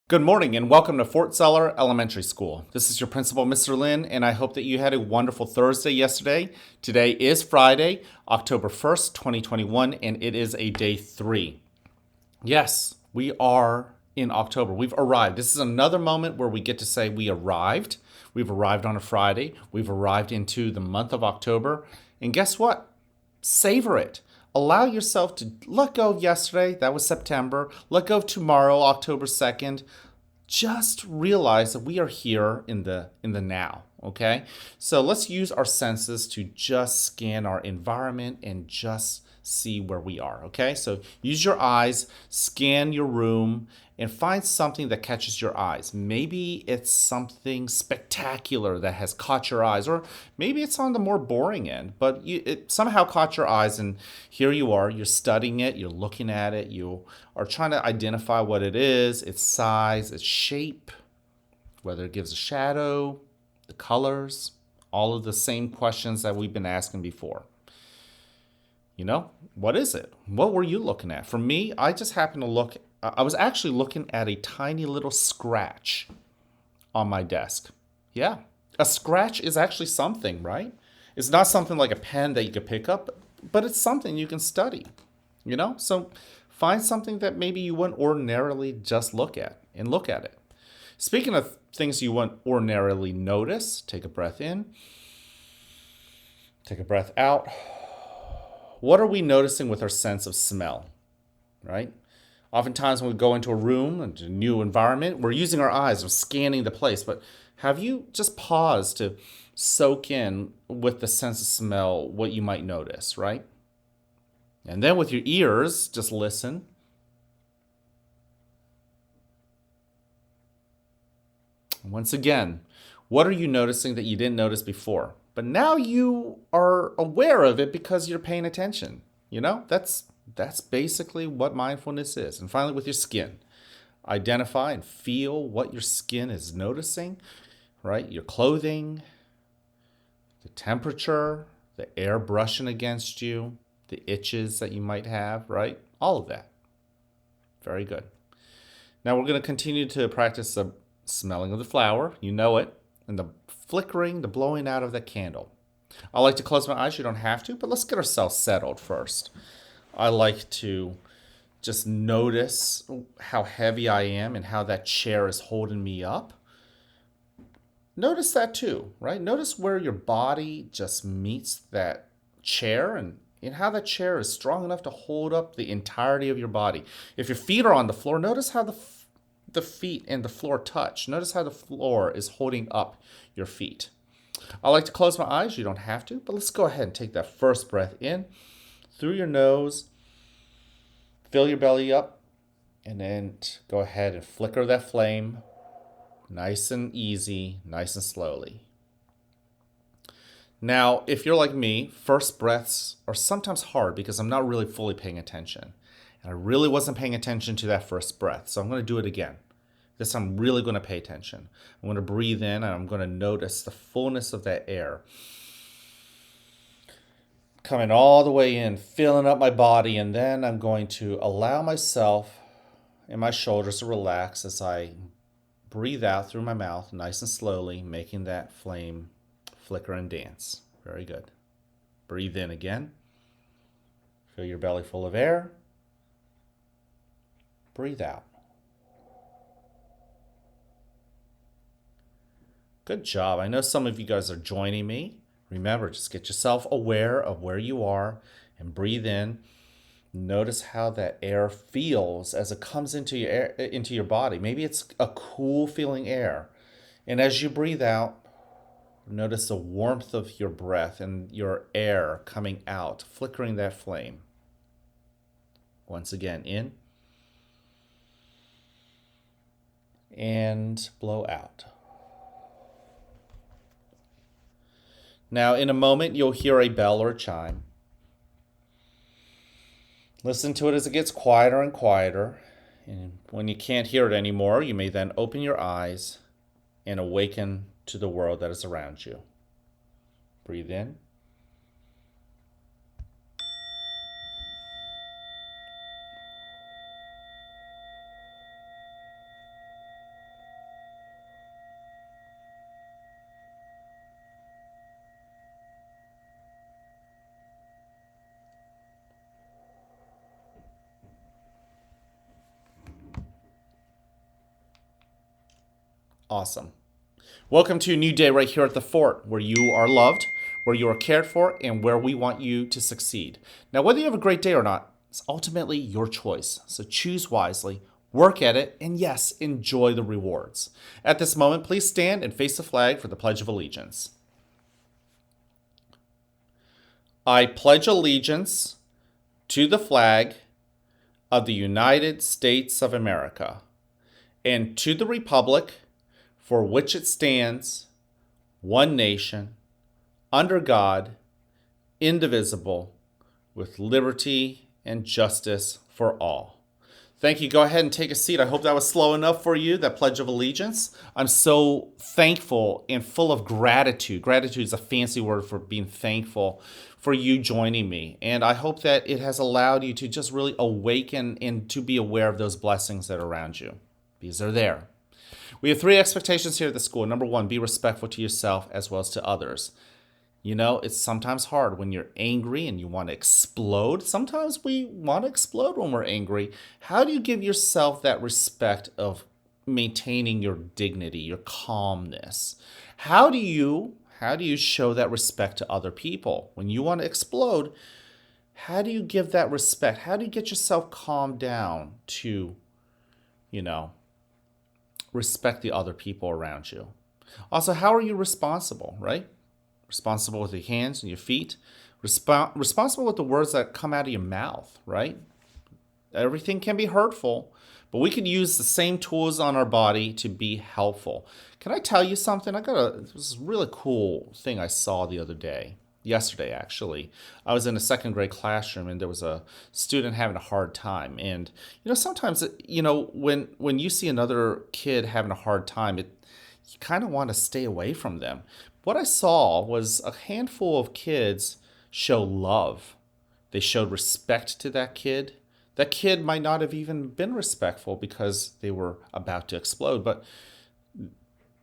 Good morning and welcome to Fort Zeller Elementary School. This is your principal, Mr. Lin, and I hope that you had a wonderful Thursday yesterday. Today is Friday, October 1st, 2021, and it is a day 3. Yes, we are in October. We've arrived. This is another moment where we get to say we arrived. We've arrived on a Friday. We've arrived into the month of October. And guess what? Savor it. Allow yourself to let go of yesterday. That was September. Let go of tomorrow, October 2nd. Just realize that we are here in the now, okay? So let's use our senses to just scan our environment and just see where we are, okay? So use your eyes, scan your room, and find something that catches your eyes. Maybe it's something spectacular that has caught your eyes, or maybe it's on the more boring end, but it somehow caught your eyes, and here you are, you're studying it, you're looking at it, you are trying to identify what it is, its size, its shape, whether it gives a shadow, the colors, all of the same questions that we've been asking before. What is it? What were you looking at? For me, I just happened to I was actually looking at a tiny little scratch on my desk. Yeah, a scratch is actually something, right? It's not something like a pen that you could pick up, but it's something you can study. So find something that maybe you wouldn't ordinarily just look at and look at it. Speaking of things you wouldn't ordinarily notice, take a breath in, take a breath out. What are we noticing with our sense of smell, right? Oftentimes when we go into a room, into a new environment, we're using our eyes, we're scanning the place, but have you just paused to soak in with the sense of smell what you might notice, right? And then with your ears, just listen. Once again, what are you noticing that you didn't notice before? But now you are aware of it because you're paying attention. That's basically what mindfulness is. And finally, with your skin, identify and feel what your skin is noticing, right? Your clothing, the temperature, the air brushing against you, the itches that you might have, right? All of that. Very good. Now we're going to continue to practice the smelling of the flower. You know it. And the flickering, the blowing out of the candle. I like to close my eyes. You don't have to, but let's get ourselves settled first. I like to just notice how heavy I am and how that chair is holding me up. Notice that too, right? Notice where your body just meets that chair and how that chair is strong enough to hold up the entirety of your body. If your feet are on the floor, notice how the feet and the floor touch. Notice how the floor is holding up your feet. I like to close my eyes. You don't have to, but let's go ahead and take that first breath in through your nose. Fill your belly up, and then go ahead and flicker that flame. Nice and easy, nice and slowly. Now, if you're like me, first breaths are sometimes hard because I'm not really fully paying attention. And I really wasn't paying attention to that first breath, so I'm going to do it again. This time I'm really going to pay attention. I'm going to breathe in and I'm going to notice the fullness of that air. Coming all the way in, filling up my body, and then I'm going to allow myself and my shoulders to relax as I breathe out through my mouth nice and slowly, making that flame flicker and dance. Very good. Breathe in again. Fill your belly full of air. Breathe out. Good job. I know some of you guys are joining me. Remember, just get yourself aware of where you are and breathe in. Notice how that air feels as it comes into your body. Maybe it's a cool feeling air. And as you breathe out, notice the warmth of your breath and your air coming out, flickering that flame. Once again, in and blow out. Now, in a moment, you'll hear a bell or a chime. Listen to it as it gets quieter and quieter. And when you can't hear it anymore, you may then open your eyes and awaken to the world that is around you. Breathe in. Awesome. Welcome to a new day right here at the fort, where you are loved, where you are cared for, and where we want you to succeed. Now, whether you have a great day or not, it's ultimately your choice. So choose wisely, work at it, and yes, enjoy the rewards. At this moment, please stand and face the flag for the Pledge of Allegiance. I pledge allegiance to the flag of the United States of America and to the republic for which it stands, one nation, under God, indivisible, with liberty and justice for all. Thank you. Go ahead and take a seat. I hope that was slow enough for you, that Pledge of Allegiance. I'm so thankful and full of gratitude. Gratitude is a fancy word for being thankful for you joining me. And I hope that it has allowed you to just really awaken and to be aware of those blessings that are around you. These are there. We have 3 expectations here at the school. Number 1, be respectful to yourself as well as to others. You know, it's sometimes hard when you're angry and you want to explode. Sometimes we want to explode when we're angry. How do you give yourself that respect of maintaining your dignity, your calmness? How do you show that respect to other people? When you want to explode, how do you give that respect? How do you get yourself calmed down to, respect the other people around you? Also, how are you responsible, right? Responsible with your hands and your feet. Responsible with the words that come out of your mouth, right? Everything can be hurtful, but we can use the same tools on our body to be helpful. Can I tell you something? This really cool thing I saw the other day. Yesterday, actually. I was in a 2nd grade classroom and there was a student having a hard time. And, sometimes, when you see another kid having a hard time, you kind of want to stay away from them. What I saw was a handful of kids show love. They showed respect to that kid. That kid might not have even been respectful because they were about to explode, but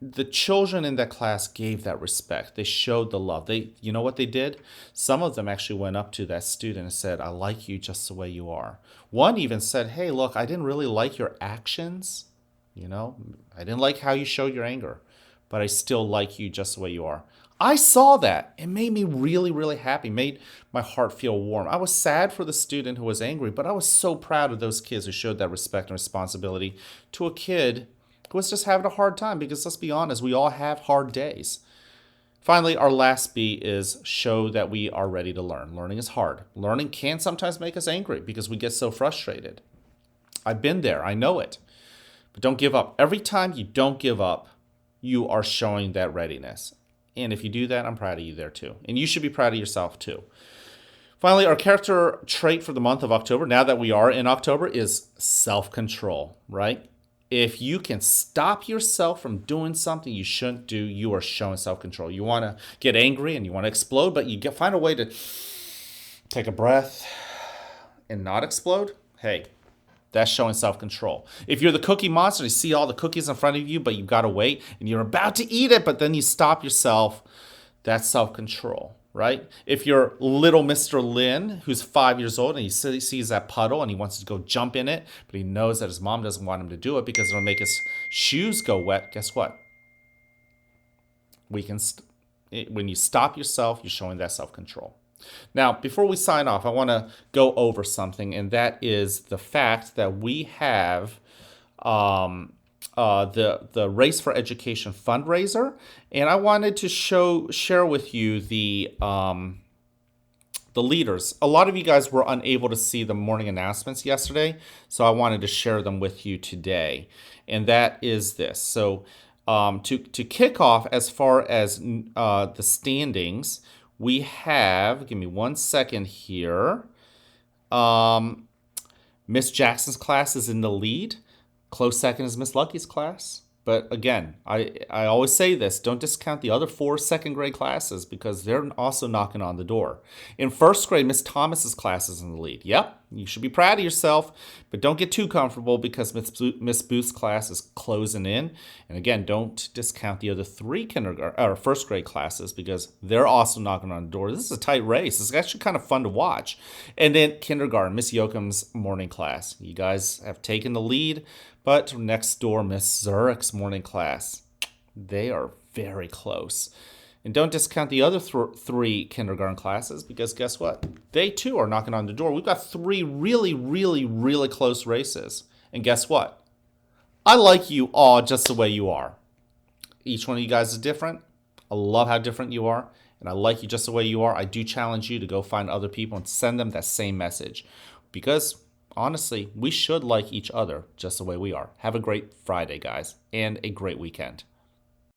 the children in that class gave that respect. They showed the love. You know what they did? Some of them actually went up to that student and said, I like you just the way you are. One even said, hey, look, I didn't really like your actions. I didn't like how you showed your anger, but I still like you just the way you are. I saw that. It made me really, really happy, made my heart feel warm. I was sad for the student who was angry, but I was so proud of those kids who showed that respect and responsibility to a kid who was just having a hard time, because let's be honest, we all have hard days. Finally, our last B is show that we are ready to learn. Learning is hard. Learning can sometimes make us angry because we get so frustrated. I've been there. I know it. But don't give up. Every time you don't give up, you are showing that readiness. And if you do that, I'm proud of you there too. And you should be proud of yourself too. Finally, our character trait for the month of October, now that we are in October, is self-control, right? If you can stop yourself from doing something you shouldn't do, you are showing self-control. You want to get angry and you want to explode, but find a way to take a breath and not explode. Hey, that's showing self-control. If you're the cookie monster, you see all the cookies in front of you, but you've got to wait, and you're about to eat it, but then you stop yourself, that's self-control, right? If you're little Mr. Lin, who's 5 years old, and he sees that puddle, and he wants to go jump in it, but he knows that his mom doesn't want him to do it because it'll make his shoes go wet, guess what? When you stop yourself, you're showing that self-control. Now, before we sign off, I want to go over something, and that is the fact that we have the Race for Education fundraiser, and I wanted to share with you the leaders. A lot of you guys were unable to see the morning announcements yesterday, so I wanted to share them with you today, and that is this. So to kick off, as far as the standings, we have, give me 1 second here. Miss Jackson's class is in the lead. Close second is Miss Lucky's class. But again, I always say this, don't discount the other 4 second grade classes because they're also knocking on the door. In 1st grade, Miss Thomas's class is in the lead. Yep, you should be proud of yourself, but don't get too comfortable because Miss Booth's class is closing in. And again, don't discount the other 3 kindergarten or 1st grade classes because they're also knocking on the door. This is a tight race. It's actually kind of fun to watch. And then kindergarten, Miss Yoakum's morning class. You guys have taken the lead. But next door, Miss Zurich's morning class. They are very close. And don't discount the other three kindergarten classes, because guess what? They too are knocking on the door. We've got three really, really, really close races. And guess what? I like you all just the way you are. Each one of you guys is different. I love how different you are. And I like you just the way you are. I do challenge you to go find other people and send them that same message. Because honestly, we should like each other just the way we are. Have a great Friday, guys, and a great weekend.